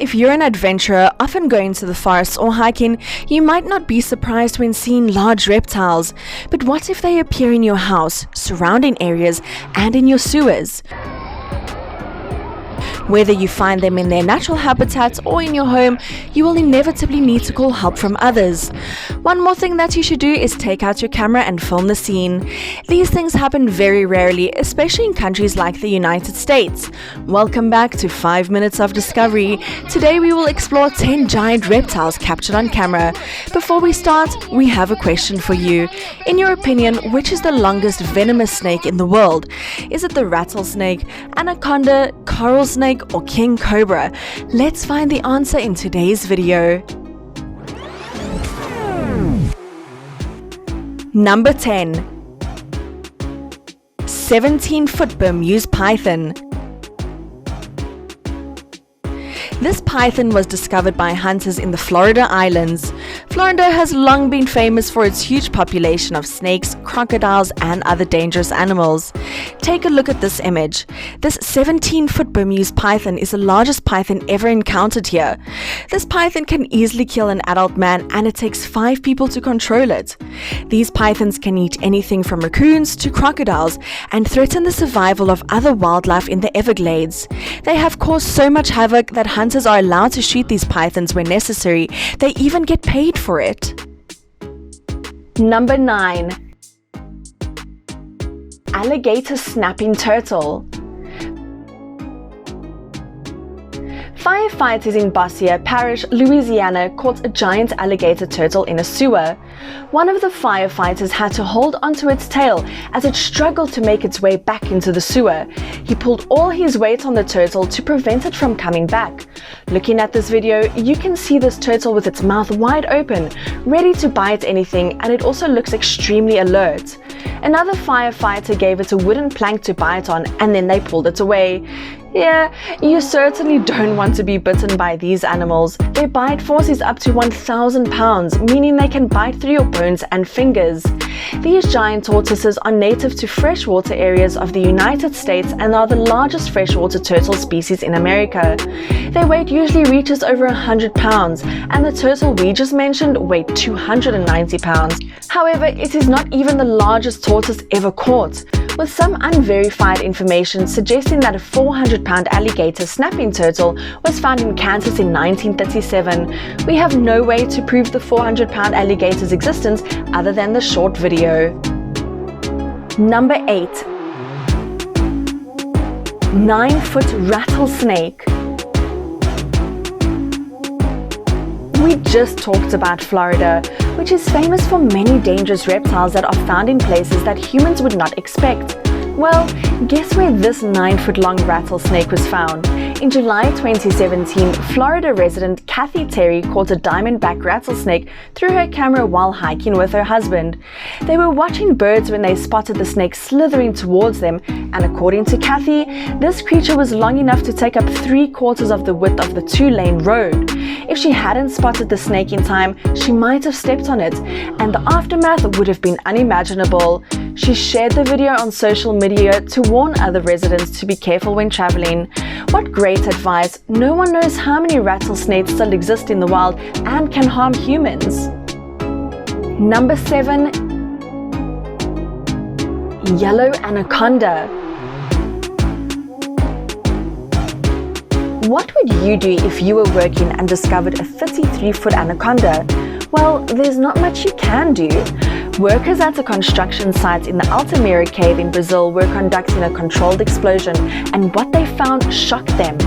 If you're an adventurer, often going to the forest or hiking, you might not be surprised when seeing large reptiles. But what if they appear in your house, surrounding areas, and in your sewers? Whether you find them in their natural habitats or in your home, you will inevitably need to call help from others. One more thing that you should do is take out your camera and film the scene. These things happen very rarely, especially in countries like the United States. Welcome back to 5 Minutes of Discovery. Today we will explore 10 giant reptiles captured on camera. Before we start, we have a question for you. In your opinion, which is the longest venomous snake in the world? Is it the rattlesnake, anaconda, coral snake, or king cobra? Let's find the answer in today's video. Number 10. 17-foot Burmese python. This python was discovered by hunters in the Florida Islands. Florida has long been famous for its huge population of snakes, crocodiles, and other dangerous animals. Take a look at this image. This 17-foot Burmese python is the largest python ever encountered here. This python can easily kill an adult man, and it takes 5 people to control it. These pythons can eat anything from raccoons to crocodiles and threaten the survival of other wildlife in the Everglades. They have caused so much havoc that hunters are allowed to shoot these pythons when necessary. They even get paid for it. Number 9. Alligator snapping turtle. Firefighters in Bossier Parish, Louisiana caught a giant alligator turtle in a sewer. One of the firefighters had to hold onto its tail as it struggled to make its way back into the sewer. He pulled all his weight on the turtle to prevent it from coming back. Looking at this video, you can see this turtle with its mouth wide open, ready to bite anything, and it also looks extremely alert. Another firefighter gave it a wooden plank to bite on, and then they pulled it away. Yeah, you certainly don't want to be bitten by these animals. Their bite force is up to 1,000 pounds, meaning they can bite through your bones and fingers. These giant tortoises are native to freshwater areas of the United States and are the largest freshwater turtle species in America. Their weight usually reaches over 100 pounds, and the turtle we just mentioned weighed 290 pounds. However, it is not even the largest tortoise ever caught, with some unverified information suggesting that a 400-pound alligator snapping turtle was found in Kansas in 1937. We have no way to prove the 400-pound alligator's existence other than the short video. Number 8. 9-foot rattlesnake. We just talked about Florida, which is famous for many dangerous reptiles that are found in places that humans would not expect. Well, guess where this 9-foot-long rattlesnake was found? In July 2017, Florida resident Kathy Terry caught a diamondback rattlesnake through her camera while hiking with her husband. They were watching birds when they spotted the snake slithering towards them, and according to Kathy, this creature was long enough to take up 3/4 of the width of the 2-lane road. If she hadn't spotted the snake in time, she might have stepped on it, and the aftermath would have been unimaginable. She shared the video on social media to warn other residents to be careful when traveling. What great advice! No one knows how many rattlesnakes still exist in the wild and can harm humans. Number 7. Yellow anaconda. What would you do if you were working and discovered a 33-foot anaconda? Well, there's not much you can do. Workers at a construction site in the Altamira cave in Brazil were conducting a controlled explosion, and what they found shocked them.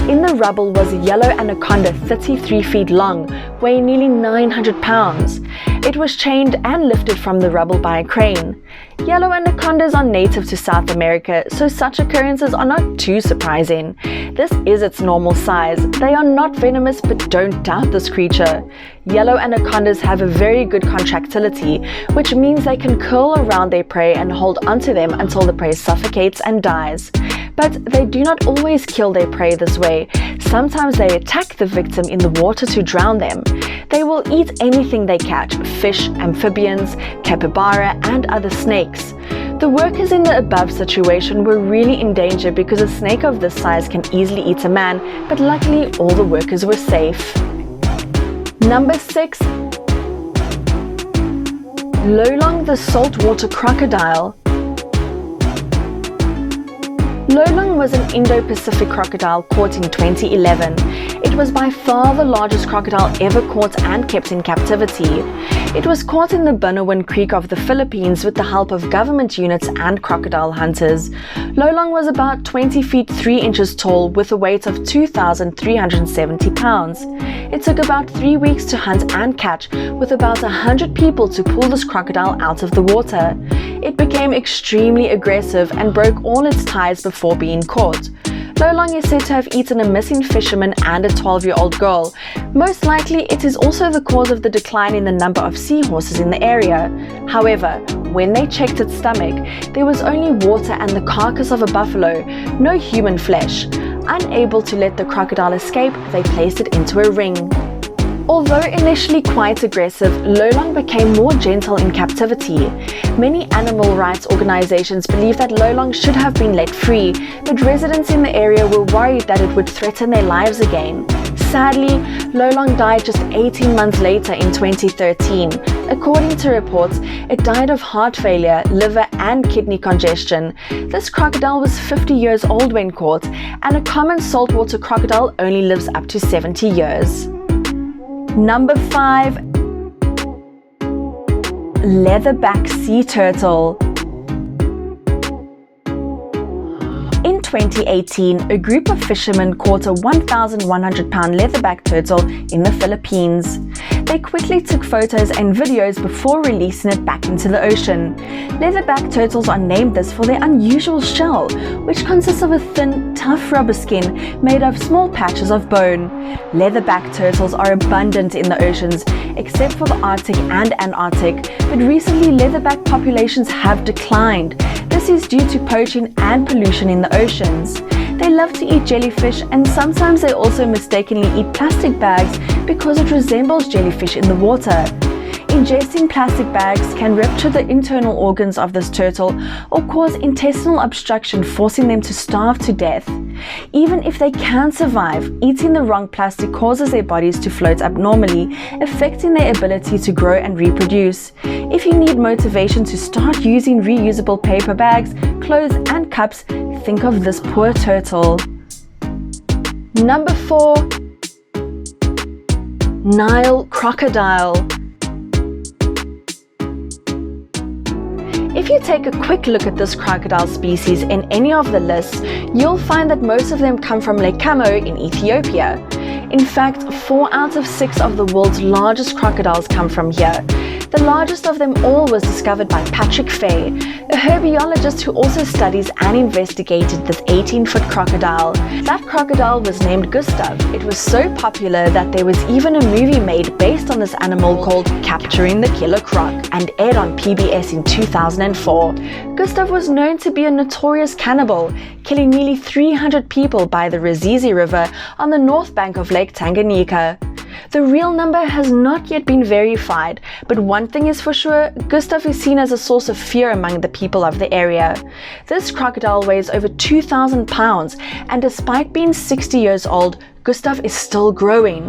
In the rubble was a yellow anaconda 33 feet long, weighing nearly 900 pounds. It was chained and lifted from the rubble by a crane. Yellow anacondas are native to South America, so such occurrences are not too surprising. This is its normal size. They are not venomous, but don't doubt this creature. Yellow anacondas have a very good contractility, which means they can curl around their prey and hold onto them until the prey suffocates and dies. But they do not always kill their prey this way. Sometimes they attack the victim in the water to drown them. They will eat anything they catch: fish, amphibians, capybara, and other snakes. The workers in the above situation were really in danger because a snake of this size can easily eat a man, but luckily all the workers were safe. Number 6. Lolong the saltwater crocodile. Lolong was an Indo-Pacific crocodile caught in 2011. It was by far the largest crocodile ever caught and kept in captivity. It was caught in the Bunawan Creek of the Philippines with the help of government units and crocodile hunters. Lolong was about 20 feet 3 inches tall with a weight of 2,370 pounds. It took about 3 weeks to hunt and catch, with about 100 people to pull this crocodile out of the water. It became extremely aggressive and broke all its ties before being caught. Lolong is said to have eaten a missing fisherman and a 12-year-old girl. Most likely, it is also the cause of the decline in the number of seahorses in the area. However, when they checked its stomach, there was only water and the carcass of a buffalo, no human flesh. Unable to let the crocodile escape, they placed it into a ring. Although initially quite aggressive, Lolong became more gentle in captivity. Many animal rights organizations believe that Lolong should have been let free, but residents in the area were worried that it would threaten their lives again. Sadly, Lolong died just 18 months later in 2013. According to reports, it died of heart failure, liver and kidney congestion. This crocodile was 50 years old when caught, and a common saltwater crocodile only lives up to 70 years. Number 5. Leatherback sea turtle. In 2018, a group of fishermen caught a 1,100-pound leatherback turtle in the Philippines. They quickly took photos and videos before releasing it back into the ocean. Leatherback turtles are named this for their unusual shell, which consists of a thin, tough rubber skin made of small patches of bone. Leatherback turtles are abundant in the oceans, except for the Arctic and Antarctic, but recently leatherback populations have declined. This is due to poaching and pollution in the oceans. They love to eat jellyfish, and sometimes they also mistakenly eat plastic bags because it resembles jellyfish in the water. Ingesting plastic bags can rupture the internal organs of this turtle or cause intestinal obstruction, forcing them to starve to death. Even if they can survive, eating the wrong plastic causes their bodies to float abnormally, affecting their ability to grow and reproduce. If you need motivation to start using reusable paper bags, clothes and cups, think of this poor turtle. Number 4. Nile crocodile. If you take a quick look at this crocodile species in any of the lists, you'll find that most of them come from Lake Como in Ethiopia. In fact, 4 out of 6 of the world's largest crocodiles come from here. The largest of them all was discovered by Patrick Fay, a herbiologist who also studies and investigated this 18-foot crocodile. That crocodile was named Gustav. It was so popular that there was even a movie made based on this animal called Capturing the Killer Croc and aired on PBS in 2004. Gustav was known to be a notorious cannibal, killing nearly 300 people by the Ruzizi River on the north bank of Lake Tanganyika. The real number has not yet been verified, but one thing is for sure, Gustav is seen as a source of fear among the people of the area. This crocodile weighs over 2,000 pounds, and despite being 60 years old, Gustav is still growing.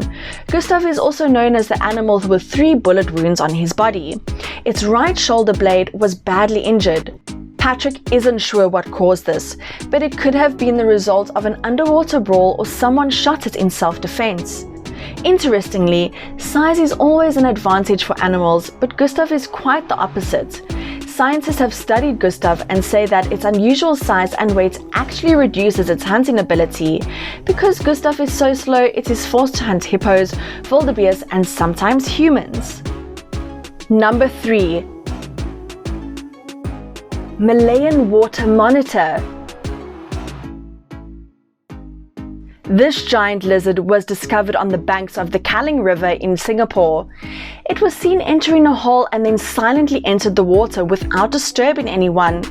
Gustav is also known as the animal with 3 bullet wounds on his body. Its right shoulder blade was badly injured. Patrick isn't sure what caused this, but it could have been the result of an underwater brawl or someone shot it in self-defense. Interestingly, size is always an advantage for animals, but Gustav is quite the opposite. Scientists have studied Gustav and say that its unusual size and weight actually reduces its hunting ability. Because Gustav is so slow, it is forced to hunt hippos, wildebeest, and sometimes humans. Number 3. Malayan water monitor. This giant lizard was discovered on the banks of the Kaling River in Singapore. It was seen entering a hole and then silently entered the water without disturbing anyone.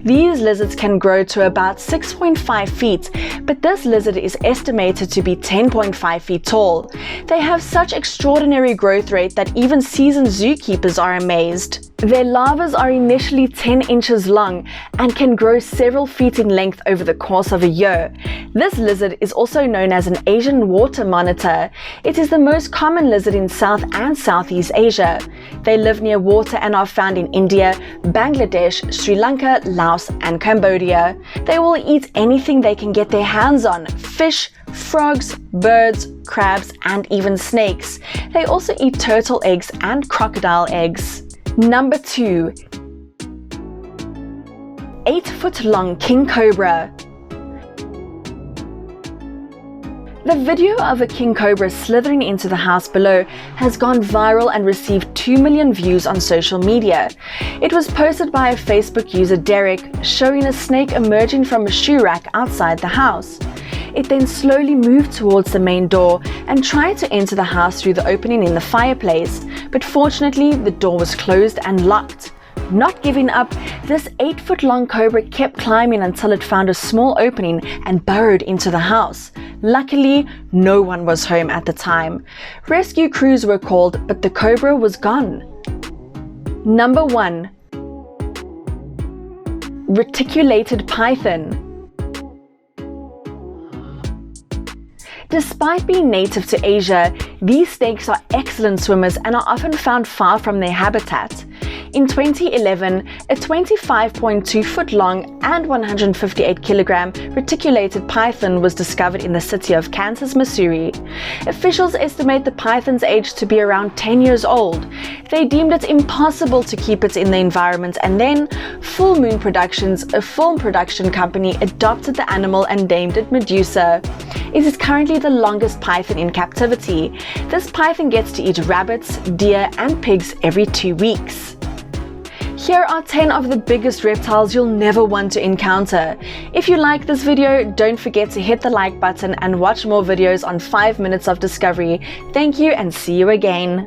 These lizards can grow to about 6.5 feet, but this lizard is estimated to be 10.5 feet tall. They have such extraordinary growth rate that even seasoned zookeepers are amazed. Their larvae are initially 10 inches long and can grow several feet in length over the course of a year. This lizard is also known as an Asian water monitor. It is the most common lizard in South and Southeast Asia. They live near water and are found in India, Bangladesh, Sri Lanka, Laos, and Cambodia. They will eat anything they can get their hands on: fish, frogs, birds, crabs, and even snakes. They also eat turtle eggs and crocodile eggs. Number 2. 8-foot-long king cobra. The video of a king cobra slithering into the house below has gone viral and received 2 million views on social media. It was posted by a Facebook user, Derek, showing a snake emerging from a shoe rack outside the house. It then slowly moved towards the main door and tried to enter the house through the opening in the fireplace, but fortunately the door was closed and locked. Not giving up, this 8-foot-long cobra kept climbing until it found a small opening and burrowed into the house. Luckily, no one was home at the time. Rescue crews were called, but the cobra was gone. Number 1. Reticulated python. Despite being native to Asia, these snakes are excellent swimmers and are often found far from their habitat. In 2011, a 25.2-foot-long and 158-kilogram reticulated python was discovered in the city of Kansas, Missouri. Officials estimate the python's age to be around 10 years old. They deemed it impossible to keep it in the environment, and then Full Moon Productions, a film production company, adopted the animal and named it Medusa. It is currently the longest python in captivity. This python gets to eat rabbits, deer, and pigs every 2 weeks. Here are 10 of the biggest reptiles you'll never want to encounter. If you like this video, don't forget to hit the like button and watch more videos on 5 minutes of discovery. Thank you and see you again.